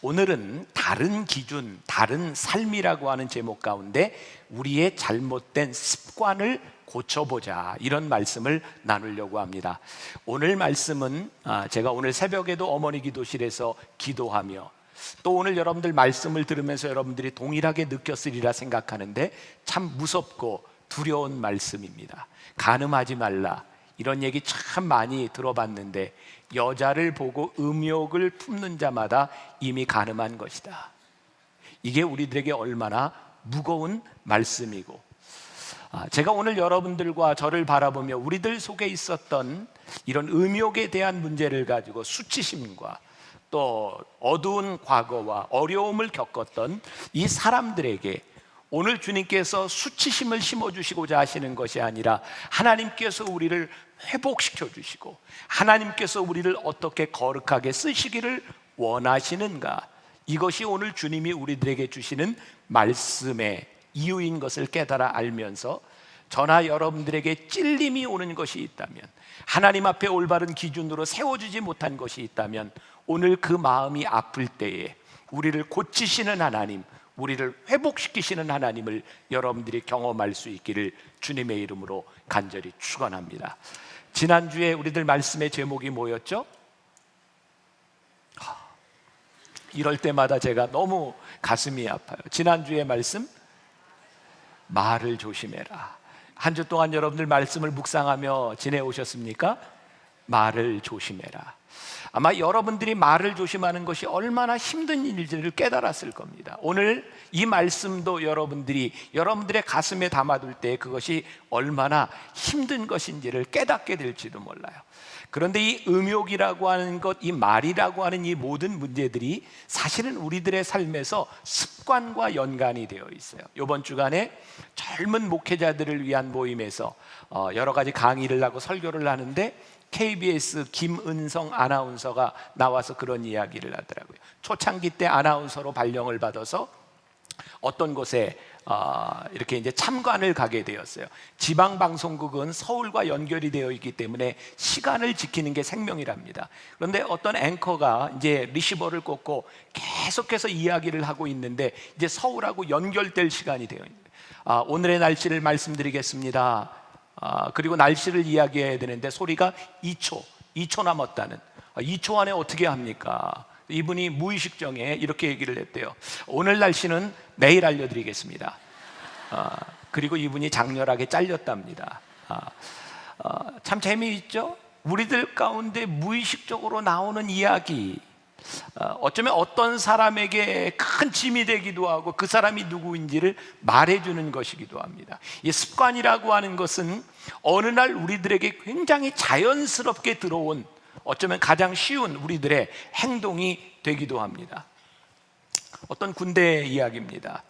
오늘은 다른 기준, 다른 삶이라고 하는 제목 가운데 우리의 잘못된 습관을 고쳐보자, 이런 말씀을 나누려고 합니다. 오늘 말씀은 제가 오늘 새벽에도 어머니 기도실에서 기도하며 또 오늘 여러분들 말씀을 들으면서 여러분들이 동일하게 느꼈으리라 생각하는데 참 무섭고 두려운 말씀입니다. 간음하지 말라, 이런 얘기 참 많이 들어봤는데 여자를 보고 음욕을 품는 자마다 이미 간음한 것이다. 이게 우리들에게 얼마나 무거운 말씀이고, 제가 오늘 여러분들과 저를 바라보며 우리들 속에 있었던 이런 음욕에 대한 문제를 가지고 수치심과 또 어두운 과거와 어려움을 겪었던 이 사람들에게 오늘 주님께서 수치심을 심어주시고자 하시는 것이 아니라 하나님께서 우리를 회복시켜 주시고 하나님께서 우리를 어떻게 거룩하게 쓰시기를 원하시는가, 이것이 오늘 주님이 우리들에게 주시는 말씀의 이유인 것을 깨달아 알면서 저나 여러분들에게 찔림이 오는 것이 있다면, 하나님 앞에 올바른 기준으로 세워주지 못한 것이 있다면 오늘 그 마음이 아플 때에 우리를 고치시는 하나님, 우리를 회복시키시는 하나님을 여러분들이 경험할 수 있기를 주님의 이름으로 간절히 축원합니다. 지난주에 우리들 말씀의 제목이 뭐였죠? 이럴 때마다 제가 너무 가슴이 아파요. 지난주의 말씀, 말을 조심해라. 한 주 동안 여러분들 말씀을 묵상하며 지내오셨습니까? 말을 조심해라. 아마 여러분들이 말을 조심하는 것이 얼마나 힘든 일인지를 깨달았을 겁니다. 오늘 이 말씀도 여러분들의 가슴에 담아둘 때 그것이 얼마나 힘든 것인지를 깨닫게 될지도 몰라요. 그런데 이 음욕이라고 하는 것, 이 말이라고 하는 이 모든 문제들이 사실은 우리들의 삶에서 습관과 연관이 되어 있어요. 이번 주간에 젊은 목회자들을 위한 모임에서 여러 가지 강의를 하고 설교를 하는데 KBS 김은성 아나운서가 나와서 그런 이야기를 하더라고요. 초창기 때 아나운서로 발령을 받아서 어떤 곳에 이렇게 이제 참관을 가게 되었어요. 지방 방송국은 서울과 연결이 되어 있기 때문에 시간을 지키는 게 생명이랍니다. 그런데 어떤 앵커가 이제 리시버를 꽂고 계속해서 이야기를 하고 있는데 이제 서울하고 연결될 시간이 되어 있는 거예요. 오늘의 날씨를 말씀드리겠습니다. 그리고 날씨를 이야기해야 되는데 소리가 2초 남았다는, 2초 안에 어떻게 합니까? 이분이 무의식정에 이렇게 얘기를 했대요. 오늘 날씨는 내일 알려드리겠습니다. 그리고 이분이 장렬하게 잘렸답니다. 참 재미있죠? 우리들 가운데 무의식적으로 나오는 이야기, 어쩌면 어떤 사람에게 큰 짐이 되기도 하고 그 사람이 누구인지를 말해주는 것이기도 합니다. 이 습관이라고 하는 것은 어느 날 우리들에게 굉장히 자연스럽게 들어온, 어쩌면 가장 쉬운 우리들의 행동이 되기도 합니다. 어떤 군대 이야기입니다.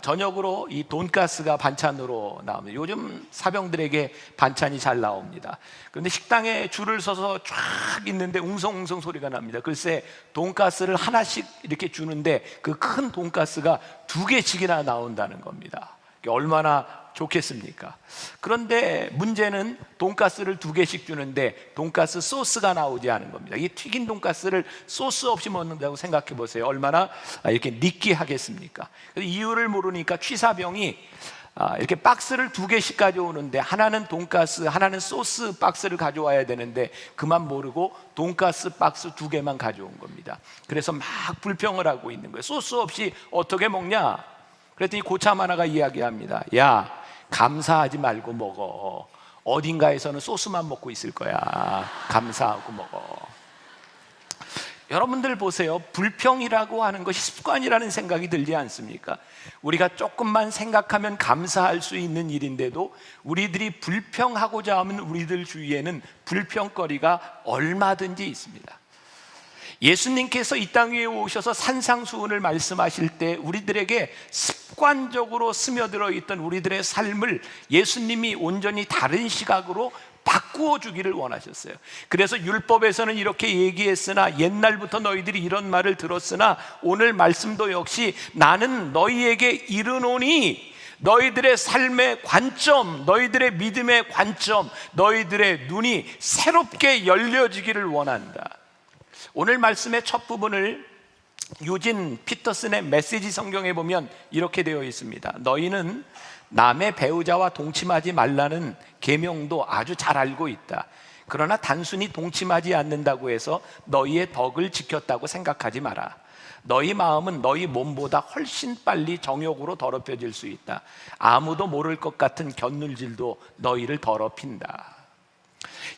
저녁으로 이 돈가스가 반찬으로 나옵니다. 요즘 사병들에게 반찬이 잘 나옵니다. 그런데 식당에 줄을 서서 쫙 있는데 웅성웅성 소리가 납니다. 글쎄 돈가스를 하나씩 이렇게 주는데 그 큰 돈가스가 2개씩이나 나온다는 겁니다. 얼마나 좋겠습니까? 그런데 문제는 돈가스를 2개씩 주는데 돈가스 소스가 나오지 않은 겁니다. 이 튀긴 돈가스를 소스 없이 먹는다고 생각해 보세요. 얼마나 이렇게 느끼하겠습니까? 이유를 모르니까 취사병이 이렇게 박스를 2개씩 가져오는데 하나는 돈가스, 하나는 소스 박스를 가져와야 되는데 그만 모르고 돈가스 박스 2개만 가져온 겁니다. 그래서 막 불평을 하고 있는 거예요. 소스 없이 어떻게 먹냐? 그랬더니 고참 하나가 이야기합니다. 야, 감사하지 말고 먹어. 어딘가에서는 소스만 먹고 있을 거야. 감사하고 먹어. 여러분들 보세요. 불평이라고 하는 것이 습관이라는 생각이 들지 않습니까? 우리가 조금만 생각하면 감사할 수 있는 일인데도 우리들이 불평하고자 하면 우리들 주위에는 불평거리가 얼마든지 있습니다. 예수님께서 이 땅 위에 오셔서 산상수훈을 말씀하실 때 우리들에게 습관적으로 스며들어 있던 우리들의 삶을 예수님이 온전히 다른 시각으로 바꾸어 주기를 원하셨어요. 그래서 율법에서는 이렇게 얘기했으나 옛날부터 너희들이 이런 말을 들었으나 오늘 말씀도 역시 나는 너희에게 이르노니 너희들의 삶의 관점, 너희들의 믿음의 관점, 너희들의 눈이 새롭게 열려지기를 원한다. 오늘 말씀의 첫 부분을 유진 피터슨의 메시지 성경에 보면 이렇게 되어 있습니다. 너희는 남의 배우자와 동침하지 말라는 계명도 아주 잘 알고 있다. 그러나 단순히 동침하지 않는다고 해서 너희의 덕을 지켰다고 생각하지 마라. 너희 마음은 너희 몸보다 훨씬 빨리 정욕으로 더럽혀질 수 있다. 아무도 모를 것 같은 곁눈질도 너희를 더럽힌다.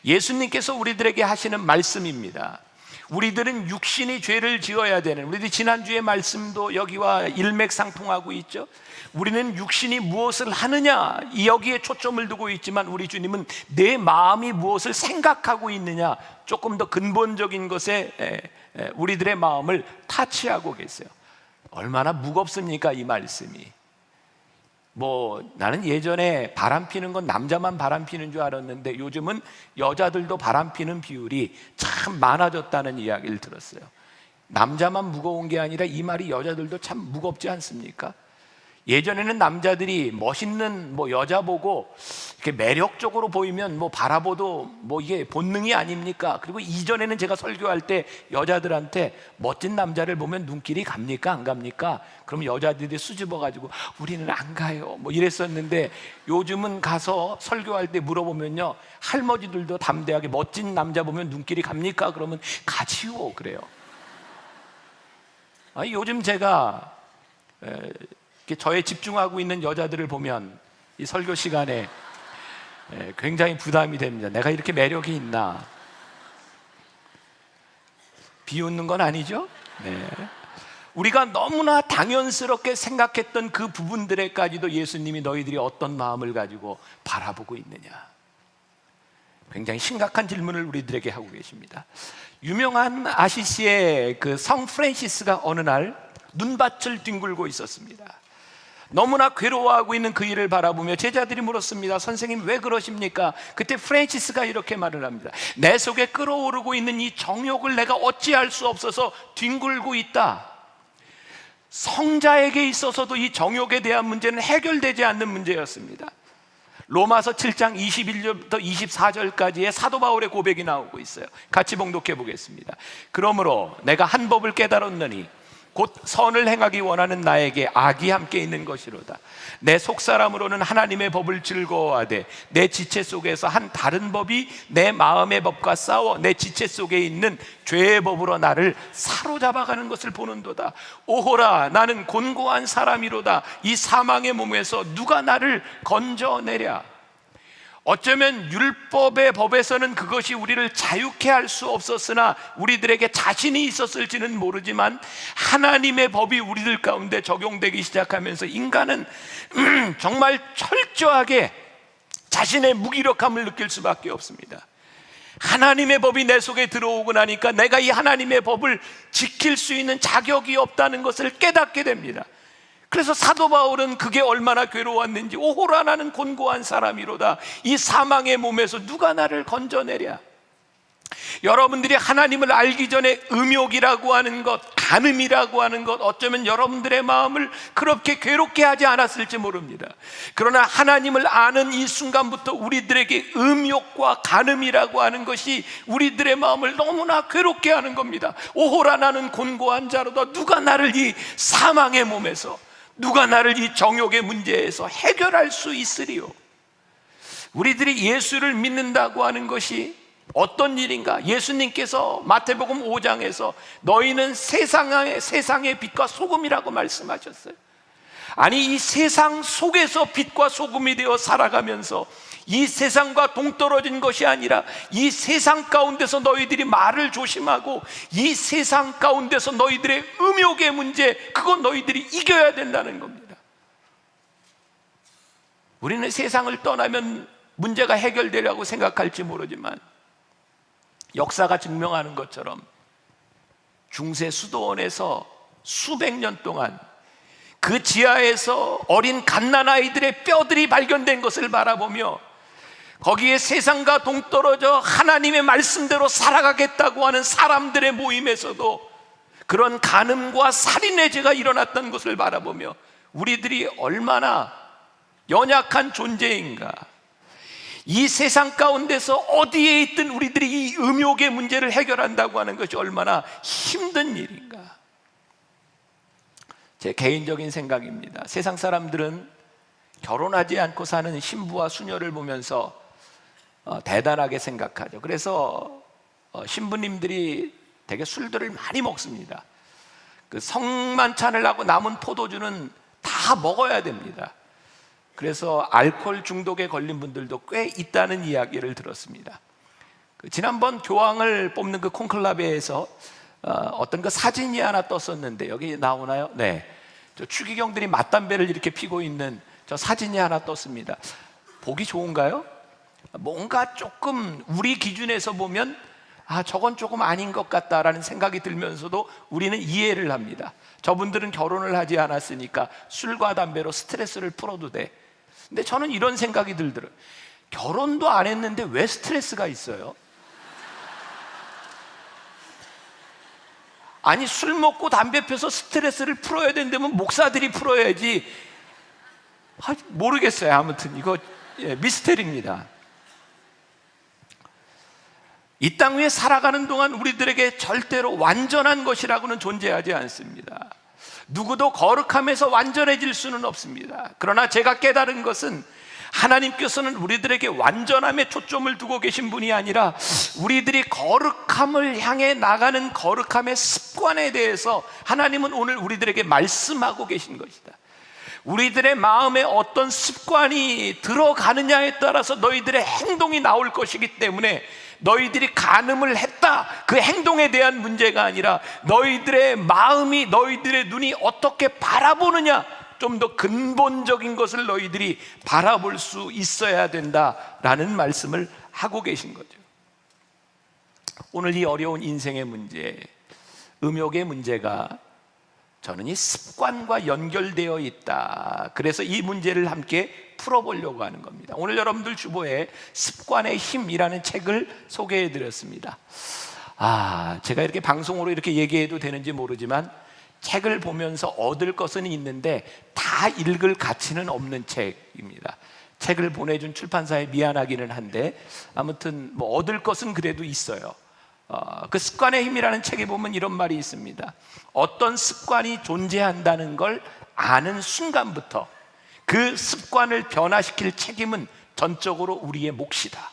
예수님께서 우리들에게 하시는 말씀입니다. 우리들은 육신이 죄를 지어야 되는, 우리들이 지난주에 말씀도 여기와 일맥상통하고 있죠. 우리는 육신이 무엇을 하느냐, 여기에 초점을 두고 있지만 우리 주님은 내 마음이 무엇을 생각하고 있느냐, 조금 더 근본적인 것에 우리들의 마음을 타치하고 계세요. 얼마나 무겁습니까, 이 말씀이. 나는 예전에 바람 피는 건 남자만 바람 피는 줄 알았는데 요즘은 여자들도 바람 피는 비율이 참 많아졌다는 이야기를 들었어요. 남자만 무거운 게 아니라 이 말이 여자들도 참 무겁지 않습니까? 예전에는 남자들이 멋있는 여자 보고 이렇게 매력적으로 보이면 바라보도 이게 본능이 아닙니까? 그리고 이전에는 제가 설교할 때 여자들한테 멋진 남자를 보면 눈길이 갑니까? 안 갑니까? 그럼 여자들이 수줍어가지고 우리는 안 가요 이랬었는데, 요즘은 가서 설교할 때 물어보면요, 할머니들도 담대하게 멋진 남자 보면 눈길이 갑니까? 그러면 가지요 그래요. 요즘 제가 저에 집중하고 있는 여자들을 보면 이 설교 시간에 굉장히 부담이 됩니다. 내가 이렇게 매력이 있나? 비웃는 건 아니죠? 네. 우리가 너무나 당연스럽게 생각했던 그 부분들에까지도 예수님이 너희들이 어떤 마음을 가지고 바라보고 있느냐, 굉장히 심각한 질문을 우리들에게 하고 계십니다. 유명한 아시시의 그 성 프란시스가 어느 날 눈밭을 뒹굴고 있었습니다. 너무나 괴로워하고 있는 그 일을 바라보며 제자들이 물었습니다. 선생님, 왜 그러십니까? 그때 프란시스가 이렇게 말을 합니다. 내 속에 끓어오르고 있는 이 정욕을 내가 어찌할 수 없어서 뒹굴고 있다. 성자에게 있어서도 이 정욕에 대한 문제는 해결되지 않는 문제였습니다. 로마서 7장 21절부터 24절까지의 사도 바울의 고백이 나오고 있어요. 같이 봉독해 보겠습니다. 그러므로 내가 한 법을 깨달았느니 곧 선을 행하기 원하는 나에게 악이 함께 있는 것이로다. 내 속사람으로는 하나님의 법을 즐거워하되 내 지체 속에서 한 다른 법이 내 마음의 법과 싸워 내 지체 속에 있는 죄의 법으로 나를 사로잡아가는 것을 보는도다. 오호라, 나는 곤고한 사람이로다. 이 사망의 몸에서 누가 나를 건져내랴. 어쩌면 율법의 법에서는 그것이 우리를 자유케 할 수 없었으나 우리들에게 자신이 있었을지는 모르지만 하나님의 법이 우리들 가운데 적용되기 시작하면서 인간은 정말 철저하게 자신의 무기력함을 느낄 수밖에 없습니다. 하나님의 법이 내 속에 들어오고 나니까 내가 이 하나님의 법을 지킬 수 있는 자격이 없다는 것을 깨닫게 됩니다. 그래서 사도 바울은 그게 얼마나 괴로웠는지, 오호라, 나는 곤고한 사람이로다. 이 사망의 몸에서 누가 나를 건져내랴. 여러분들이 하나님을 알기 전에 음욕이라고 하는 것, 간음이라고 하는 것, 어쩌면 여러분들의 마음을 그렇게 괴롭게 하지 않았을지 모릅니다. 그러나 하나님을 아는 이 순간부터 우리들에게 음욕과 간음이라고 하는 것이 우리들의 마음을 너무나 괴롭게 하는 겁니다. 오호라, 나는 곤고한 자로다. 누가 나를 이 사망의 몸에서, 누가 나를 이 정욕의 문제에서 해결할 수 있으리요. 우리들이 예수를 믿는다고 하는 것이 어떤 일인가? 예수님께서 마태복음 5장에서 너희는 세상의 빛과 소금이라고 말씀하셨어요. 아니, 이 세상 속에서 빛과 소금이 되어 살아가면서 이 세상과 동떨어진 것이 아니라 이 세상 가운데서 너희들이 말을 조심하고 이 세상 가운데서 너희들의 음욕의 문제, 그건 너희들이 이겨야 된다는 겁니다. 우리는 세상을 떠나면 문제가 해결되려고 생각할지 모르지만 역사가 증명하는 것처럼 중세 수도원에서 수백 년 동안 그 지하에서 어린 갓난아이들의 뼈들이 발견된 것을 바라보며 거기에 세상과 동떨어져 하나님의 말씀대로 살아가겠다고 하는 사람들의 모임에서도 그런 간음과 살인의 죄가 일어났던 것을 바라보며 우리들이 얼마나 연약한 존재인가, 이 세상 가운데서 어디에 있든 우리들이 이 음욕의 문제를 해결한다고 하는 것이 얼마나 힘든 일인가. 제 개인적인 생각입니다. 세상 사람들은 결혼하지 않고 사는 신부와 수녀를 보면서 대단하게 생각하죠. 그래서 신부님들이 되게 술들을 많이 먹습니다. 그 성만찬을 하고 남은 포도주는 다 먹어야 됩니다. 그래서 알코올 중독에 걸린 분들도 꽤 있다는 이야기를 들었습니다. 지난번 교황을 뽑는 그 콘클라베에서 어떤 그 사진이 하나 떴었는데 여기 나오나요? 네, 저 추기경들이 맞담배를 이렇게 피고 있는 저 사진이 하나 떴습니다. 보기 좋은가요? 뭔가 조금 우리 기준에서 보면 저건 조금 아닌 것 같다라는 생각이 들면서도 우리는 이해를 합니다. 저분들은 결혼을 하지 않았으니까 술과 담배로 스트레스를 풀어도 돼. 근데 저는 이런 생각이 들더라고요. 결혼도 안 했는데 왜 스트레스가 있어요? 아니, 술 먹고 담배 펴서 스트레스를 풀어야 된다면 목사들이 풀어야지. 모르겠어요. 아무튼 이거 미스테리입니다. 이 땅 위에 살아가는 동안 우리들에게 절대로 완전한 것이라고는 존재하지 않습니다. 누구도 거룩함에서 완전해질 수는 없습니다. 그러나 제가 깨달은 것은 하나님께서는 우리들에게 완전함에 초점을 두고 계신 분이 아니라 우리들이 거룩함을 향해 나가는 거룩함의 습관에 대해서 하나님은 오늘 우리들에게 말씀하고 계신 것이다. 우리들의 마음에 어떤 습관이 들어가느냐에 따라서 너희들의 행동이 나올 것이기 때문에 너희들이 간음을 했다, 그 행동에 대한 문제가 아니라 너희들의 마음이, 너희들의 눈이 어떻게 바라보느냐, 좀 더 근본적인 것을 너희들이 바라볼 수 있어야 된다라는 말씀을 하고 계신 거죠. 오늘 이 어려운 인생의 문제, 음욕의 문제가 저는 이 습관과 연결되어 있다. 그래서 이 문제를 함께 풀어보려고 하는 겁니다. 오늘 여러분들 주보에 습관의 힘이라는 책을 소개해 드렸습니다. 제가 이렇게 방송으로 이렇게 얘기해도 되는지 모르지만 책을 보면서 얻을 것은 있는데 다 읽을 가치는 없는 책입니다. 책을 보내준 출판사에 미안하기는 한데 아무튼 뭐 얻을 것은 그래도 있어요. 그 습관의 힘이라는 책에 보면 이런 말이 있습니다. 어떤 습관이 존재한다는 걸 아는 순간부터 그 습관을 변화시킬 책임은 전적으로 우리의 몫이다.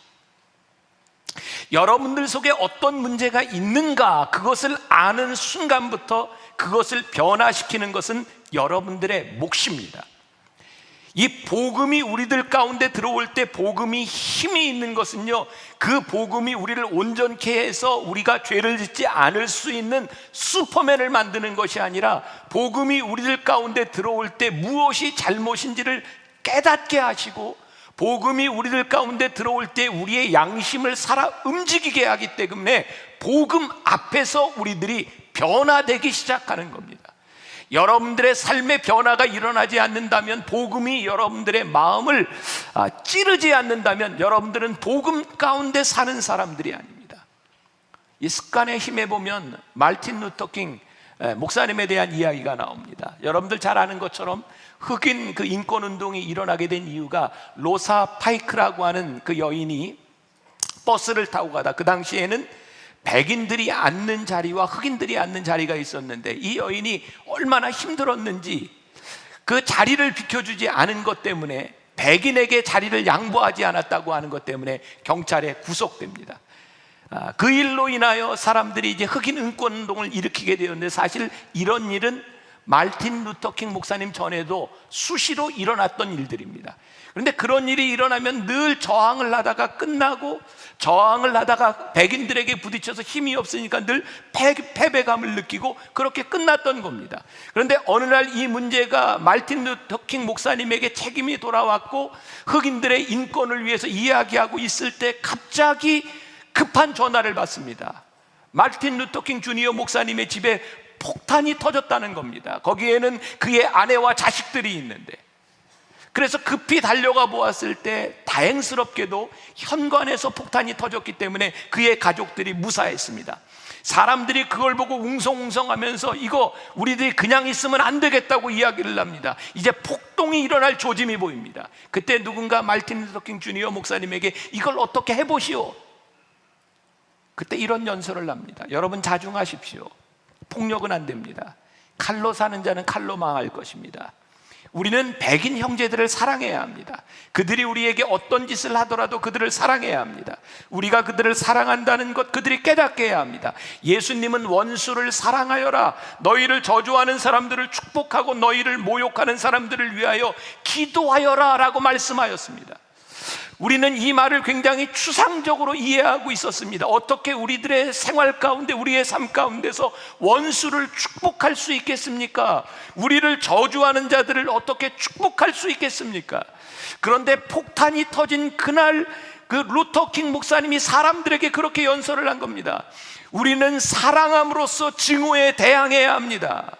여러분들 속에 어떤 문제가 있는가, 그것을 아는 순간부터 그것을 변화시키는 것은 여러분들의 몫입니다. 이 복음이 우리들 가운데 들어올 때 복음이 힘이 있는 것은요, 그 복음이 우리를 온전케 해서 우리가 죄를 짓지 않을 수 있는 슈퍼맨을 만드는 것이 아니라 복음이 우리들 가운데 들어올 때 무엇이 잘못인지를 깨닫게 하시고 복음이 우리들 가운데 들어올 때 우리의 양심을 살아 움직이게 하기 때문에 복음 앞에서 우리들이 변화되기 시작하는 겁니다. 여러분들의 삶의 변화가 일어나지 않는다면, 복음이 여러분들의 마음을 찌르지 않는다면 여러분들은 복음 가운데 사는 사람들이 아닙니다. 이 습관의 힘에 보면 말틴 루터 킹 목사님에 대한 이야기가 나옵니다. 여러분들 잘 아는 것처럼 흑인 그 인권운동이 일어나게 된 이유가 로사 파이크라고 하는 그 여인이 버스를 타고 가다, 그 당시에는 백인들이 앉는 자리와 흑인들이 앉는 자리가 있었는데 이 여인이 얼마나 힘들었는지 그 자리를 비켜주지 않은 것 때문에, 백인에게 자리를 양보하지 않았다고 하는 것 때문에 경찰에 구속됩니다. 그 일로 인하여 사람들이 이제 흑인 인권운동을 일으키게 되었는데, 사실 이런 일은 말틴 루터 킹 목사님 전에도 수시로 일어났던 일들입니다. 그런데 그런 일이 일어나면 늘 저항을 하다가 끝나고, 저항을 하다가 백인들에게 부딪혀서 힘이 없으니까 늘 패배감을 느끼고 그렇게 끝났던 겁니다. 그런데 어느 날 이 문제가 말틴 루터 킹 목사님에게 책임이 돌아왔고 흑인들의 인권을 위해서 이야기하고 있을 때 갑자기 급한 전화를 받습니다. 말틴 루터 킹 주니어 목사님의 집에 폭탄이 터졌다는 겁니다. 거기에는 그의 아내와 자식들이 있는데, 그래서 급히 달려가 보았을 때 다행스럽게도 현관에서 폭탄이 터졌기 때문에 그의 가족들이 무사했습니다. 사람들이 그걸 보고 웅성웅성하면서 이거 우리들이 그냥 있으면 안 되겠다고 이야기를 합니다. 이제 폭동이 일어날 조짐이 보입니다. 그때 누군가 말틴 루터 킹 주니어 목사님에게 이걸 어떻게 해보시오. 그때 이런 연설을 합니다. 여러분 자중하십시오. 폭력은 안 됩니다. 칼로 사는 자는 칼로 망할 것입니다. 우리는 백인 형제들을 사랑해야 합니다. 그들이 우리에게 어떤 짓을 하더라도 그들을 사랑해야 합니다. 우리가 그들을 사랑한다는 것 그들이 깨닫게 해야 합니다. 예수님은 원수를 사랑하여라, 너희를 저주하는 사람들을 축복하고 너희를 모욕하는 사람들을 위하여 기도하여라 라고 말씀하였습니다. 우리는 이 말을 굉장히 추상적으로 이해하고 있었습니다. 어떻게 우리들의 생활 가운데, 우리의 삶 가운데서 원수를 축복할 수 있겠습니까? 우리를 저주하는 자들을 어떻게 축복할 수 있겠습니까? 그런데 폭탄이 터진 그날 그 루터킹 목사님이 사람들에게 그렇게 연설을 한 겁니다. 우리는 사랑함으로써 증오에 대항해야 합니다.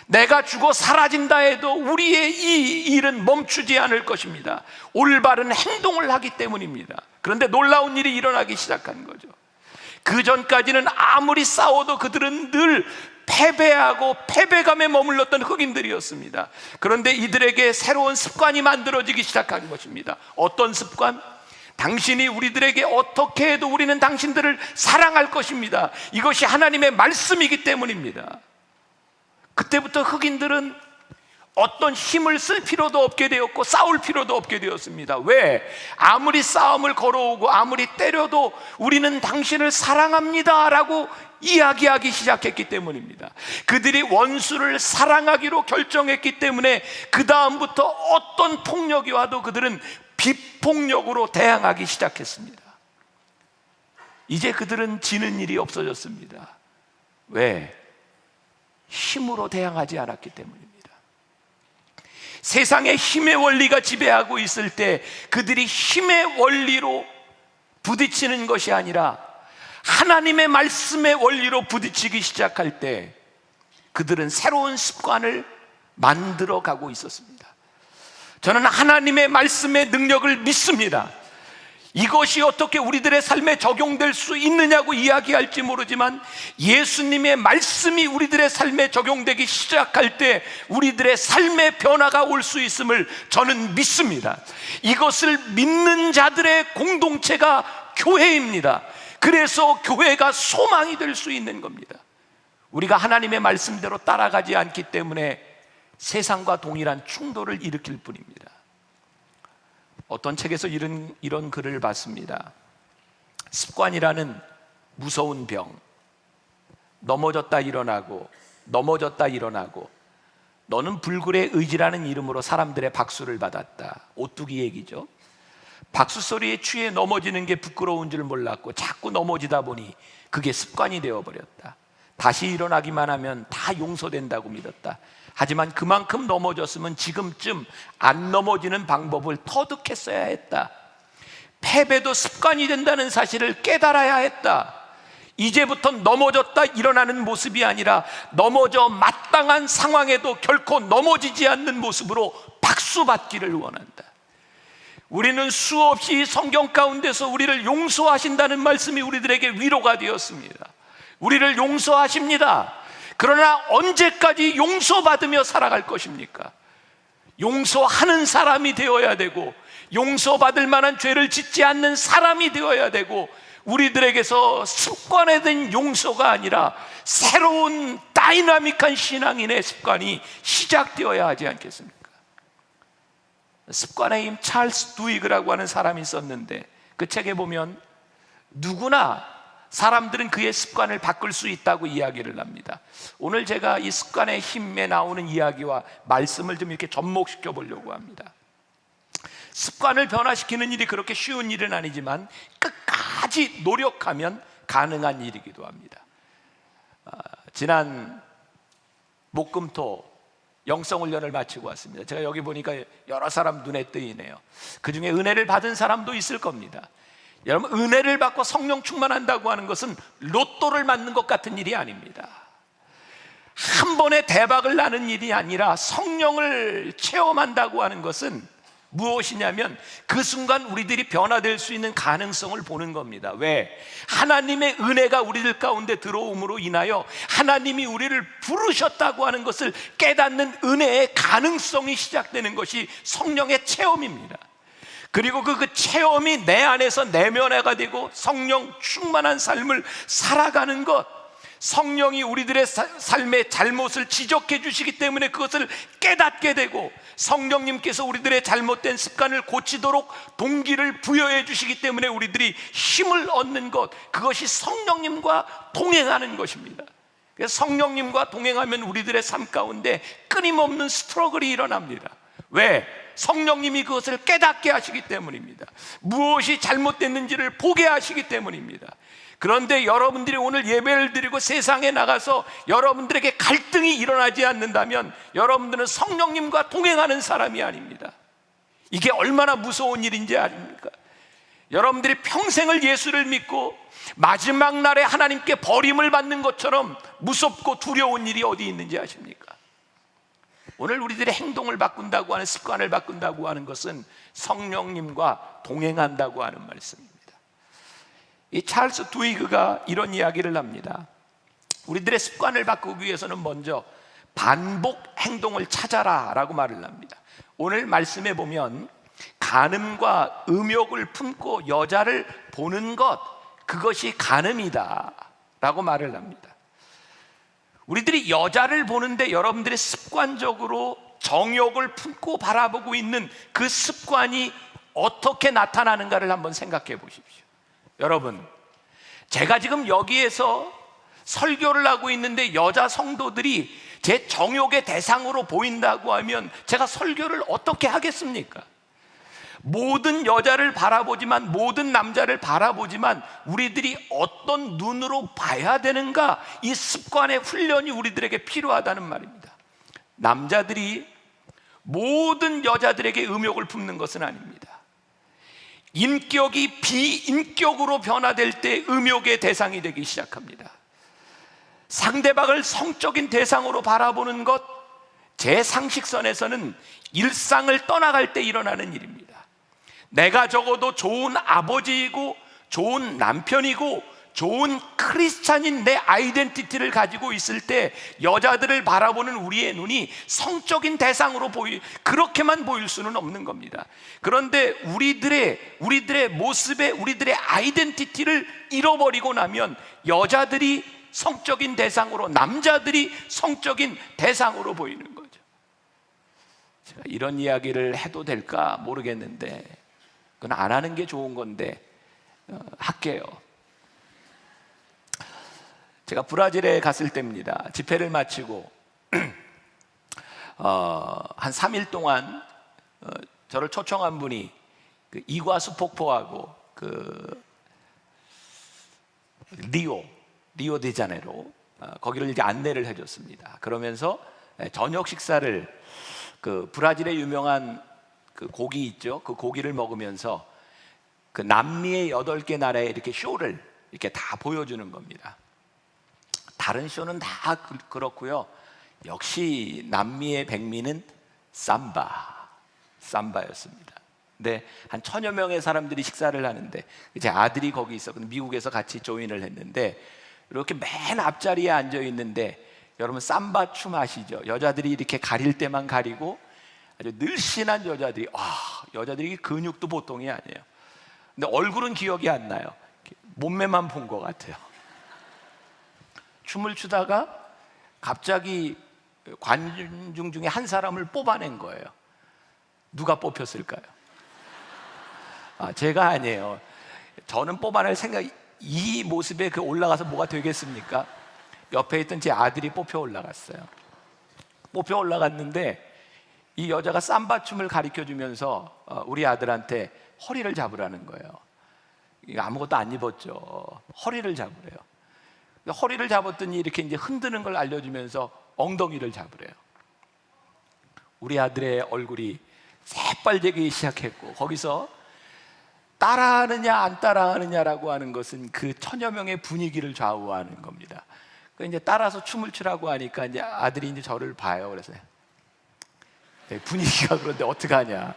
내가 죽어 사라진다 해도 우리의 이 일은 멈추지 않을 것입니다. 올바른 행동을 하기 때문입니다. 그런데 놀라운 일이 일어나기 시작한 거죠. 그 전까지는 아무리 싸워도 그들은 늘 패배하고 패배감에 머물렀던 흑인들이었습니다. 그런데 이들에게 새로운 습관이 만들어지기 시작한 것입니다. 어떤 습관? 당신이 우리들에게 어떻게 해도 우리는 당신들을 사랑할 것입니다. 이것이 하나님의 말씀이기 때문입니다. 그때부터 흑인들은 어떤 힘을 쓸 필요도 없게 되었고 싸울 필요도 없게 되었습니다. 왜? 아무리 싸움을 걸어오고 아무리 때려도 우리는 당신을 사랑합니다 라고 이야기하기 시작했기 때문입니다. 그들이 원수를 사랑하기로 결정했기 때문에 그 다음부터 어떤 폭력이 와도 그들은 비폭력으로 대항하기 시작했습니다. 이제 그들은 지는 일이 없어졌습니다. 왜? 힘으로 대항하지 않았기 때문입니다. 세상에 힘의 원리가 지배하고 있을 때 그들이 힘의 원리로 부딪히는 것이 아니라 하나님의 말씀의 원리로 부딪히기 시작할 때 그들은 새로운 습관을 만들어 가고 있었습니다. 저는 하나님의 말씀의 능력을 믿습니다. 이것이 어떻게 우리들의 삶에 적용될 수 있느냐고 이야기할지 모르지만 예수님의 말씀이 우리들의 삶에 적용되기 시작할 때 우리들의 삶의 변화가 올 수 있음을 저는 믿습니다. 이것을 믿는 자들의 공동체가 교회입니다. 그래서 교회가 소망이 될 수 있는 겁니다. 우리가 하나님의 말씀대로 따라가지 않기 때문에 세상과 동일한 충돌을 일으킬 뿐입니다. 어떤 책에서 이런 글을 봤습니다. 습관이라는 무서운 병. 넘어졌다 일어나고 넘어졌다 일어나고 너는 불굴의 의지라는 이름으로 사람들의 박수를 받았다. 오뚜기 얘기죠. 박수 소리에 취해 넘어지는 게 부끄러운 줄 몰랐고 자꾸 넘어지다 보니 그게 습관이 되어버렸다. 다시 일어나기만 하면 다 용서된다고 믿었다. 하지만 그만큼 넘어졌으면 지금쯤 안 넘어지는 방법을 터득했어야 했다. 패배도 습관이 된다는 사실을 깨달아야 했다. 이제부터 넘어졌다 일어나는 모습이 아니라 넘어져 마땅한 상황에도 결코 넘어지지 않는 모습으로 박수받기를 원한다. 우리는 수없이 성경 가운데서 우리를 용서하신다는 말씀이 우리들에게 위로가 되었습니다. 우리를 용서하십니다. 그러나 언제까지 용서받으며 살아갈 것입니까? 용서하는 사람이 되어야 되고 용서받을 만한 죄를 짓지 않는 사람이 되어야 되고 우리들에게서 습관화된 용서가 아니라 새로운 다이나믹한 신앙인의 습관이 시작되어야 하지 않겠습니까? 습관의 힘 찰스 두이그라고 하는 사람이 있었는데 그 책에 보면 누구나 사람들은 그의 습관을 바꿀 수 있다고 이야기를 합니다. 오늘 제가 이 습관의 힘에 나오는 이야기와 말씀을 좀 이렇게 접목시켜 보려고 합니다. 습관을 변화시키는 일이 그렇게 쉬운 일은 아니지만 끝까지 노력하면 가능한 일이기도 합니다. 지난 목금토 영성훈련을 마치고 왔습니다. 제가 여기 보니까 여러 사람 눈에 띄네요. 그 중에 은혜를 받은 사람도 있을 겁니다. 여러분, 은혜를 받고 성령 충만한다고 하는 것은 로또를 맞는 것 같은 일이 아닙니다. 한 번에 대박을 나는 일이 아니라 성령을 체험한다고 하는 것은 무엇이냐면 그 순간 우리들이 변화될 수 있는 가능성을 보는 겁니다. 왜? 하나님의 은혜가 우리들 가운데 들어옴으로 인하여 하나님이 우리를 부르셨다고 하는 것을 깨닫는 은혜의 가능성이 시작되는 것이 성령의 체험입니다. 그리고 그 체험이 내 안에서 내면화가 되고 성령 충만한 삶을 살아가는 것, 성령이 우리들의 삶의 잘못을 지적해 주시기 때문에 그것을 깨닫게 되고, 성령님께서 우리들의 잘못된 습관을 고치도록 동기를 부여해 주시기 때문에 우리들이 힘을 얻는 것, 그것이 성령님과 동행하는 것입니다. 그래서 성령님과 동행하면 우리들의 삶 가운데 끊임없는 스트러글이 일어납니다. 왜? 성령님이 그것을 깨닫게 하시기 때문입니다. 무엇이 잘못됐는지를 보게 하시기 때문입니다. 그런데 여러분들이 오늘 예배를 드리고 세상에 나가서 여러분들에게 갈등이 일어나지 않는다면 여러분들은 성령님과 동행하는 사람이 아닙니다. 이게 얼마나 무서운 일인지 아십니까? 여러분들이 평생을 예수를 믿고 마지막 날에 하나님께 버림을 받는 것처럼 무섭고 두려운 일이 어디 있는지 아십니까? 오늘 우리들의 행동을 바꾼다고 하는, 습관을 바꾼다고 하는 것은 성령님과 동행한다고 하는 말씀입니다. 이 찰스 두이그가 이런 이야기를 합니다. 우리들의 습관을 바꾸기 위해서는 먼저 반복 행동을 찾아라 라고 말을 합니다. 오늘 말씀에 보면 간음과 음욕을 품고 여자를 보는 것, 그것이 간음이다 라고 말을 합니다. 우리들이 여자를 보는데 여러분들이 습관적으로 정욕을 품고 바라보고 있는 그 습관이 어떻게 나타나는가를 한번 생각해 보십시오. 여러분, 제가 지금 여기에서 설교를 하고 있는데 여자 성도들이 제 정욕의 대상으로 보인다고 하면 제가 설교를 어떻게 하겠습니까? 모든 여자를 바라보지만, 모든 남자를 바라보지만 우리들이 어떤 눈으로 봐야 되는가, 이 습관의 훈련이 우리들에게 필요하다는 말입니다. 남자들이 모든 여자들에게 음욕을 품는 것은 아닙니다. 인격이 비인격으로 변화될 때 음욕의 대상이 되기 시작합니다. 상대방을 성적인 대상으로 바라보는 것, 제 상식선에서는 일상을 떠나갈 때 일어나는 일입니다. 내가 적어도 좋은 아버지이고 좋은 남편이고 좋은 크리스찬인 내 아이덴티티를 가지고 있을 때 여자들을 바라보는 우리의 눈이 성적인 대상으로 그렇게만 보일 수는 없는 겁니다. 그런데 우리들의 모습에 우리들의 아이덴티티를 잃어버리고 나면 여자들이 성적인 대상으로, 남자들이 성적인 대상으로 보이는 거죠. 제가 이런 이야기를 해도 될까 모르겠는데, 그건 안 하는 게 좋은 건데 할게요. 제가 브라질에 갔을 때입니다. 집회를 마치고 한 3일 동안 저를 초청한 분이 그 이과수 폭포하고 그 리오데자네이로 거기를 이제 안내를 해줬습니다. 그러면서 저녁 식사를 그 브라질의 유명한 그 고기 있죠. 그 고기를 먹으면서 그 남미의 8개 나라에 이렇게 쇼를 이렇게 다 보여주는 겁니다. 다른 쇼는 다 그렇고요. 역시 남미의 백미는 삼바였습니다. 근데 한 1000여 명의 사람들이 식사를 하는데 제 아들이 거기 있었거든요. 미국에서 같이 조인을 했는데 이렇게 맨 앞자리에 앉아 있는데, 여러분 삼바 춤 아시죠? 여자들이 이렇게 가릴 때만 가리고 아주 늘씬한 여자들이, 여자들이 근육도 보통이 아니에요. 근데 얼굴은 기억이 안 나요. 몸매만 본 것 같아요. 춤을 추다가 갑자기 관중 중에 한 사람을 뽑아낸 거예요. 누가 뽑혔을까요? 제가 아니에요. 저는 뽑아낼 이 모습에 그 올라가서 뭐가 되겠습니까? 옆에 있던 제 아들이 뽑혀 올라갔어요. 뽑혀 올라갔는데 이 여자가 삼바 춤을 가르쳐주면서 우리 아들한테 허리를 잡으라는 거예요. 아무것도 안 입었죠. 허리를 잡으래요. 허리를 잡았더니 이렇게 이제 흔드는 걸 알려주면서 엉덩이를 잡으래요. 우리 아들의 얼굴이 새빨개지기 시작했고, 거기서 따라하느냐 안 따라하느냐라고 하는 것은 그 1000여 명의 분위기를 좌우하는 겁니다. 이제 따라서 춤을 추라고 하니까 이제 아들이 이제 저를 봐요. 그래서 분위기가 그런데 어떡하냐.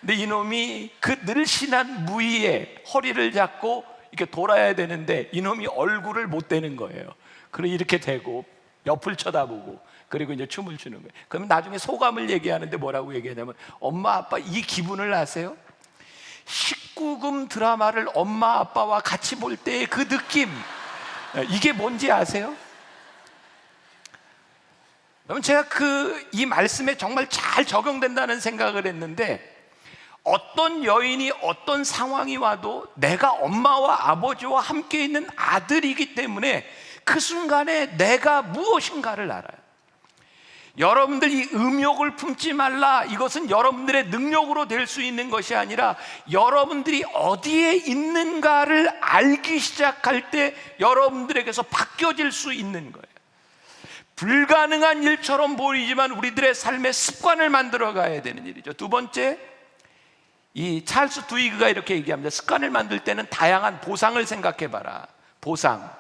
근데 이놈이 그 늘씬한 무의에 허리를 잡고 이렇게 돌아야 되는데 이놈이 얼굴을 못 대는 거예요. 그리고 이렇게 대고 옆을 쳐다보고, 그리고 이제 춤을 추는 거예요. 그러면 나중에 소감을 얘기하는데 뭐라고 얘기하냐면, 엄마 아빠 이 기분을 아세요? 19금 드라마를 엄마 아빠와 같이 볼 때의 그 느낌, 이게 뭔지 아세요? 여러분, 제가 이 말씀에 정말 잘 적용된다는 생각을 했는데, 어떤 여인이 어떤 상황이 와도 내가 엄마와 아버지와 함께 있는 아들이기 때문에 그 순간에 내가 무엇인가를 알아요. 여러분들 이 음욕을 품지 말라, 이것은 여러분들의 능력으로 될 수 있는 것이 아니라 여러분들이 어디에 있는가를 알기 시작할 때 여러분들에게서 바뀌어질 수 있는 거예요. 불가능한 일처럼 보이지만 우리들의 삶의 습관을 만들어 가야 되는 일이죠. 두 번째, 이 찰스 두이그가 이렇게 얘기합니다. 습관을 만들 때는 다양한 보상을 생각해 봐라. 보상.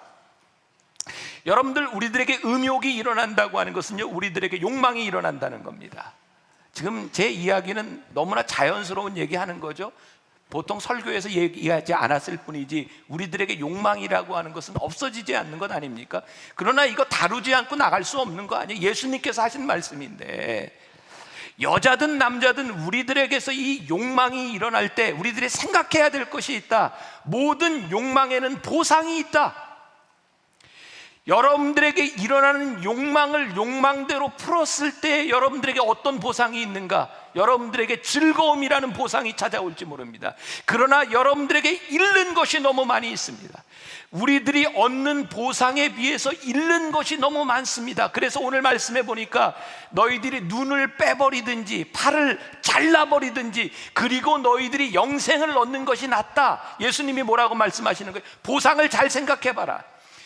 여러분들, 우리들에게 음욕이 일어난다고 하는 것은요, 우리들에게 욕망이 일어난다는 겁니다. 지금 제 이야기는 너무나 자연스러운 얘기하는 거죠. 보통 설교에서 얘기하지 않았을 뿐이지 우리들에게 욕망이라고 하는 것은 없어지지 않는 것 아닙니까? 그러나 이거 다루지 않고 나갈 수 없는 거 아니에요? 예수님께서 하신 말씀인데, 여자든 남자든 우리들에게서 이 욕망이 일어날 때 우리들이 생각해야 될 것이 있다. 모든 욕망에는 보상이 있다. 여러분들에게 일어나는 욕망을 욕망대로 풀었을 때 여러분들에게 어떤 보상이 있는가? 여러분들에게 즐거움이라는 보상이 찾아올지 모릅니다. 그러나 여러분들에게 잃는 것이 너무 많이 있습니다. 우리들이 얻는 보상에 비해서 잃는 것이 너무 많습니다. 그래서 오늘 말씀해 보니까 너희들이 눈을 빼버리든지 팔을 잘라버리든지 그리고 너희들이 영생을 얻는 것이 낫다. 예수님이 뭐라고 말씀하시는 거예요? 보상을 잘 생각해 봐라.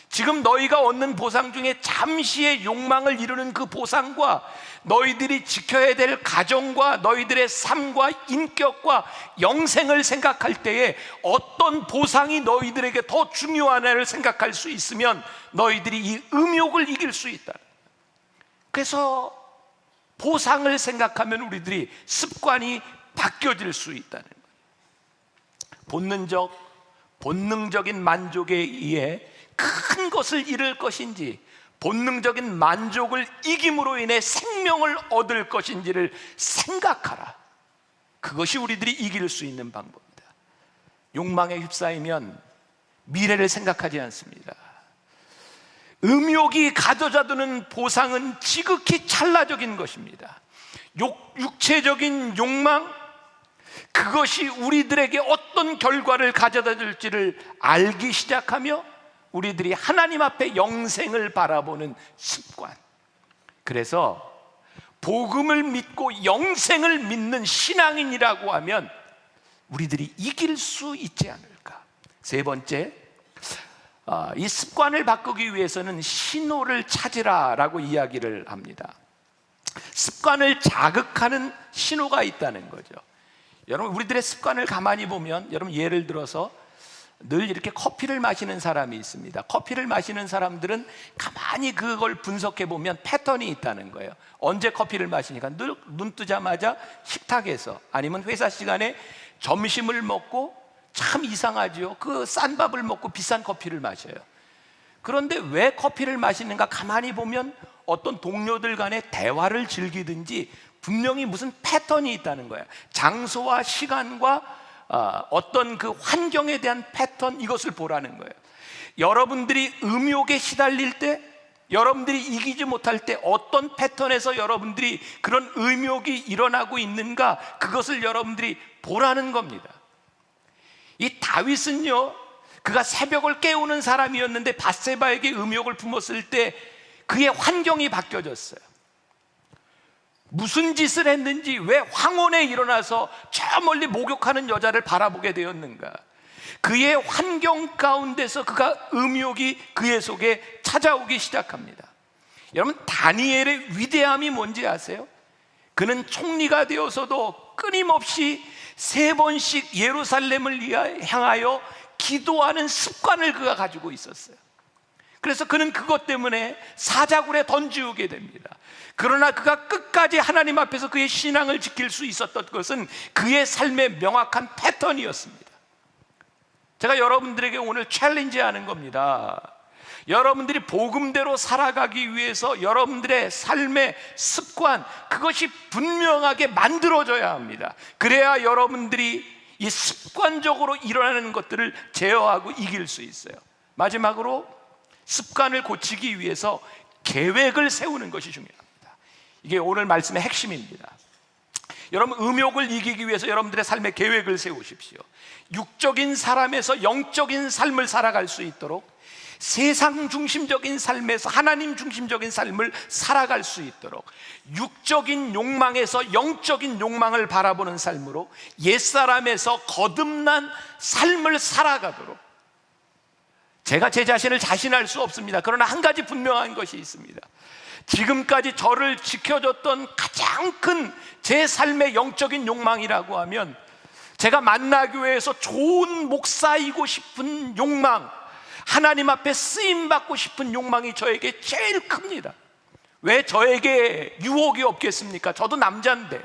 지금 너희가 얻는 보상 중에 잠시의 욕망을 이루는 그 보상과 너희들이 지켜야 될 가정과 너희들의 삶과 인격과 영생을 생각할 때에 어떤 보상이 너희들에게 더 중요하냐를 생각할 수 있으면 너희들이 이 음욕을 이길 수 있다. 그래서 보상을 생각하면 우리들이 습관이 바뀌어질 수 있다는 거예요. 본능적인 만족에 의해 큰 것을 잃을 것인지, 본능적인 만족을 이김으로 인해 생명을 얻을 것인지를 생각하라. 그것이 우리들이 이길 수 있는 방법입니다. 욕망에 휩싸이면 미래를 생각하지 않습니다. 음욕이 가져다주는 보상은 지극히 찰나적인 것입니다. 육체적인 욕망, 그것이 우리들에게 어떤 결과를 가져다 줄지를 알기 시작하며 우리들이 하나님 앞에 영생을 바라보는 습관. 그래서 복음을 믿고 영생을 믿는 신앙인이라고 하면 우리들이 이길 수 있지 않을까. 세 번째, 이 습관을 바꾸기 위해서는 신호를 찾으라라고 이야기를 합니다. 습관을 자극하는 신호가 있다는 거죠. 여러분, 우리들의 습관을 가만히 보면, 여러분 예를 들어서 늘 이렇게 커피를 마시는 사람이 있습니다. 커피를 마시는 사람들은 가만히 그걸 분석해 보면 패턴이 있다는 거예요. 언제 커피를 마시니까 늘 눈 뜨자마자 식탁에서, 아니면 회사 시간에 점심을 먹고, 참 이상하죠. 그 싼 밥을 먹고 비싼 커피를 마셔요. 그런데 왜 커피를 마시는가 가만히 보면 어떤 동료들 간의 대화를 즐기든지 분명히 무슨 패턴이 있다는 거예요. 장소와 시간과 어떤 그 환경에 대한 패턴, 이것을 보라는 거예요. 여러분들이 음욕에 시달릴 때, 여러분들이 이기지 못할 때 어떤 패턴에서 여러분들이 그런 음욕이 일어나고 있는가, 그것을 여러분들이 보라는 겁니다. 이 다윗은요, 그가 새벽을 깨우는 사람이었는데 밧세바에게 음욕을 품었을 때 그의 환경이 바뀌어졌어요. 무슨 짓을 했는지, 왜 황혼에 일어나서 저 멀리 목욕하는 여자를 바라보게 되었는가? 그의 환경 가운데서 그가 음욕이 그의 속에 찾아오기 시작합니다. 여러분, 다니엘의 위대함이 뭔지 아세요? 그는 총리가 되어서도 끊임없이 3번씩 예루살렘을 향하여 기도하는 습관을 그가 가지고 있었어요. 그래서 그는 그것 때문에 사자굴에 던지우게 됩니다. 그러나 그가 끝까지 하나님 앞에서 그의 신앙을 지킬 수 있었던 것은 그의 삶의 명확한 패턴이었습니다. 제가 여러분들에게 오늘 챌린지하는 겁니다. 여러분들이 복음대로 살아가기 위해서 여러분들의 삶의 습관, 그것이 분명하게 만들어져야 합니다. 그래야 여러분들이 이 습관적으로 일어나는 것들을 제어하고 이길 수 있어요. 마지막으로, 습관을 고치기 위해서 계획을 세우는 것이 중요합니다. 이게 오늘 말씀의 핵심입니다. 여러분, 음욕을 이기기 위해서 여러분들의 삶의 계획을 세우십시오. 육적인 사람에서 영적인 삶을 살아갈 수 있도록, 세상 중심적인 삶에서 하나님 중심적인 삶을 살아갈 수 있도록, 육적인 욕망에서 영적인 욕망을 바라보는 삶으로 옛사람에서 거듭난 삶을 살아가도록, 제가 제 자신을 자신할 수 없습니다. 그러나 한 가지 분명한 것이 있습니다. 지금까지 저를 지켜줬던 가장 큰 제 삶의 영적인 욕망이라고 하면, 제가 만나교회에서 좋은 목사이고 싶은 욕망, 하나님 앞에 쓰임받고 싶은 욕망이 저에게 제일 큽니다. 왜 저에게 유혹이 없겠습니까? 저도 남자인데,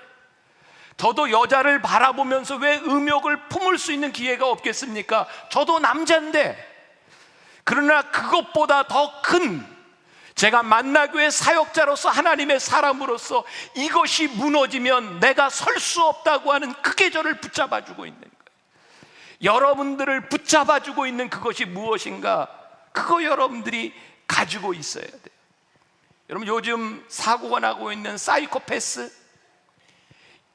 저도 여자를 바라보면서 왜 음욕을 품을 수 있는 기회가 없겠습니까? 저도 남자인데. 그러나 그것보다 더 큰, 제가 만나교회 사역자로서 하나님의 사람으로서 이것이 무너지면 내가 설 수 없다고 하는 그게 저를 붙잡아주고 있는 거예요. 여러분들을 붙잡아주고 있는 그것이 무엇인가? 그거 여러분들이 가지고 있어야 돼요. 여러분, 요즘 사고가 나고 있는 사이코패스,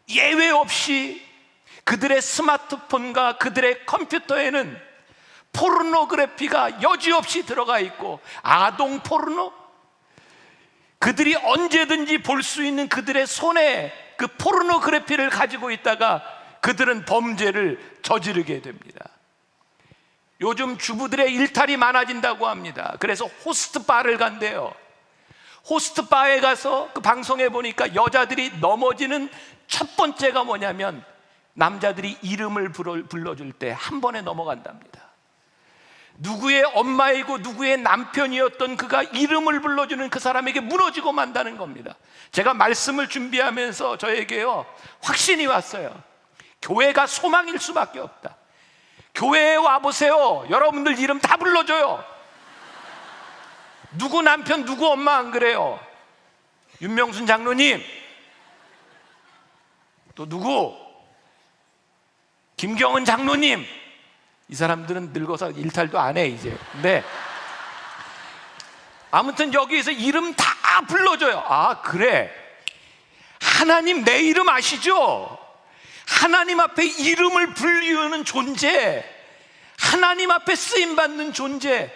예외 없이 그들의 스마트폰과 그들의 컴퓨터에는 포르노그래피가 여지없이 들어가 있고, 아동 포르노, 그들이 언제든지 볼 수 있는 그들의 손에 그 포르노그래피를 가지고 있다가 그들은 범죄를 저지르게 됩니다. 요즘 주부들의 일탈이 많아진다고 합니다. 그래서 호스트바를 간대요. 호스트바에 가서 그 방송에 보니까 여자들이 넘어지는 첫 번째가 뭐냐면, 남자들이 이름을 불러줄 때 한 번에 넘어간답니다. 누구의 엄마이고 누구의 남편이었던 그가 이름을 불러주는 그 사람에게 무너지고 만다는 겁니다. 제가 말씀을 준비하면서 저에게요, 확신이 왔어요. 교회가 소망일 수밖에 없다. 교회에 와보세요. 여러분들 이름 다 불러줘요. 누구 남편, 누구 엄마 안 그래요? 윤명순 장로님, 또 누구? 김경은 장로님. 이 사람들은 늙어서 일탈도 안 해 이제. 근데 아무튼 여기에서 이름 다 불러줘요. 아, 그래, 하나님 내 이름 아시죠? 하나님 앞에 이름을 불리우는 존재, 하나님 앞에 쓰임받는 존재,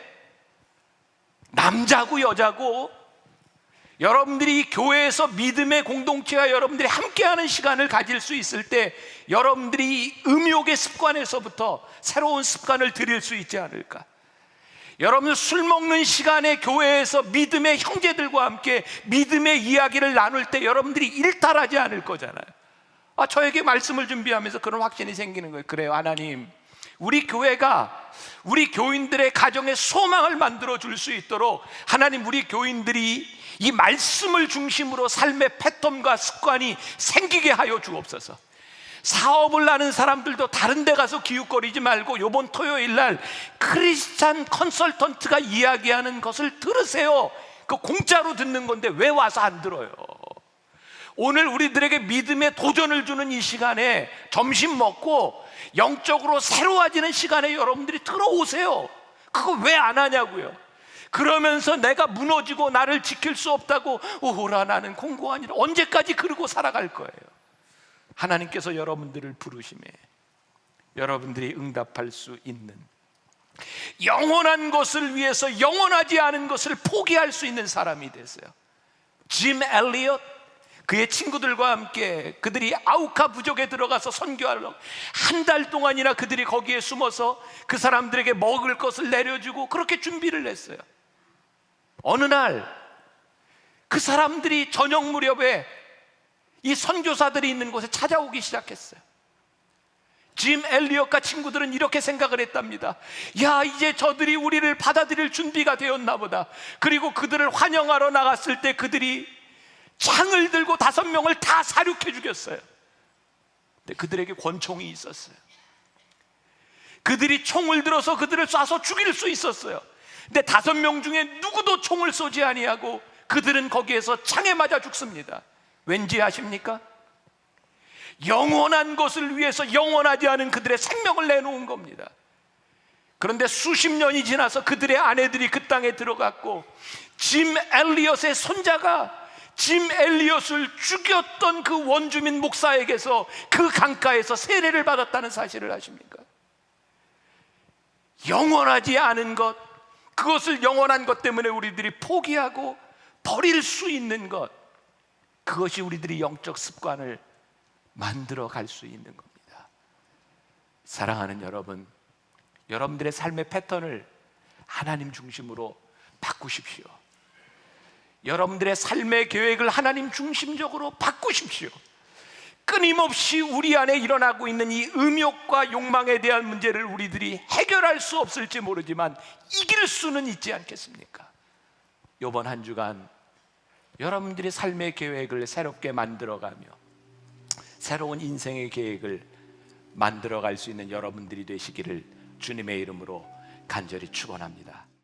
남자고 여자고, 여러분들이 교회에서 믿음의 공동체와 여러분들이 함께하는 시간을 가질 수 있을 때, 여러분들이 음욕의 습관에서부터 새로운 습관을 들일 수 있지 않을까? 여러분들 술 먹는 시간에 교회에서 믿음의 형제들과 함께 믿음의 이야기를 나눌 때 여러분들이 일탈하지 않을 거잖아요. 저에게 말씀을 준비하면서 그런 확신이 생기는 거예요. 그래요, 하나님, 우리 교회가 우리 교인들의 가정에 소망을 만들어 줄 수 있도록, 하나님, 우리 교인들이 이 말씀을 중심으로 삶의 패턴과 습관이 생기게 하여 주옵소서. 사업을 하는 사람들도 다른 데 가서 기웃거리지 말고 이번 토요일 날 크리스찬 컨설턴트가 이야기하는 것을 들으세요. 그 공짜로 듣는 건데 왜 와서 안 들어요? 오늘 우리들에게 믿음의 도전을 주는 이 시간에 점심 먹고 영적으로 새로워지는 시간에 여러분들이 들어오세요. 그거 왜 안 하냐고요. 그러면서 내가 무너지고 나를 지킬 수 없다고 오라 나는 공고하니라, 언제까지 그러고 살아갈 거예요? 하나님께서 여러분들을 부르심에 여러분들이 응답할 수 있는, 영원한 것을 위해서 영원하지 않은 것을 포기할 수 있는 사람이 됐어요. 짐 엘리엇, 그의 친구들과 함께 그들이 아우카 부족에 들어가서 선교하러 한 달 동안이나 그들이 거기에 숨어서 그 사람들에게 먹을 것을 내려주고 그렇게 준비를 했어요. 어느 날 그 사람들이 저녁 무렵에 이 선교사들이 있는 곳에 찾아오기 시작했어요. 짐 엘리엇과 친구들은 이렇게 생각을 했답니다. 야, 이제 저들이 우리를 받아들일 준비가 되었나 보다. 그리고 그들을 환영하러 나갔을 때 그들이 창을 들고 5명을 다 사륙해 죽였어요. 근데 그들에게 권총이 있었어요. 그들이 총을 들어서 그들을 쏴서 죽일 수 있었어요. 근데 5명 중에 누구도 총을 쏘지 아니하고 그들은 거기에서 창에 맞아 죽습니다. 왠지 아십니까? 영원한 것을 위해서 영원하지 않은 그들의 생명을 내놓은 겁니다. 그런데 수십 년이 지나서 그들의 아내들이 그 땅에 들어갔고 짐 엘리엇의 손자가 짐 엘리엇을 죽였던 그 원주민 목사에게서 그 강가에서 세례를 받았다는 사실을 아십니까? 영원하지 않은 것, 그것을 영원한 것 때문에 우리들이 포기하고 버릴 수 있는 것, 그것이 우리들이 영적 습관을 만들어 갈 수 있는 겁니다. 사랑하는 여러분, 여러분들의 삶의 패턴을 하나님 중심으로 바꾸십시오. 여러분들의 삶의 계획을 하나님 중심적으로 바꾸십시오. 끊임없이 우리 안에 일어나고 있는 이 음욕과 욕망에 대한 문제를 우리들이 해결할 수 없을지 모르지만 이길 수는 있지 않겠습니까? 이번 한 주간 여러분들의 삶의 계획을 새롭게 만들어가며 새로운 인생의 계획을 만들어갈 수 있는 여러분들이 되시기를 주님의 이름으로 간절히 축원합니다.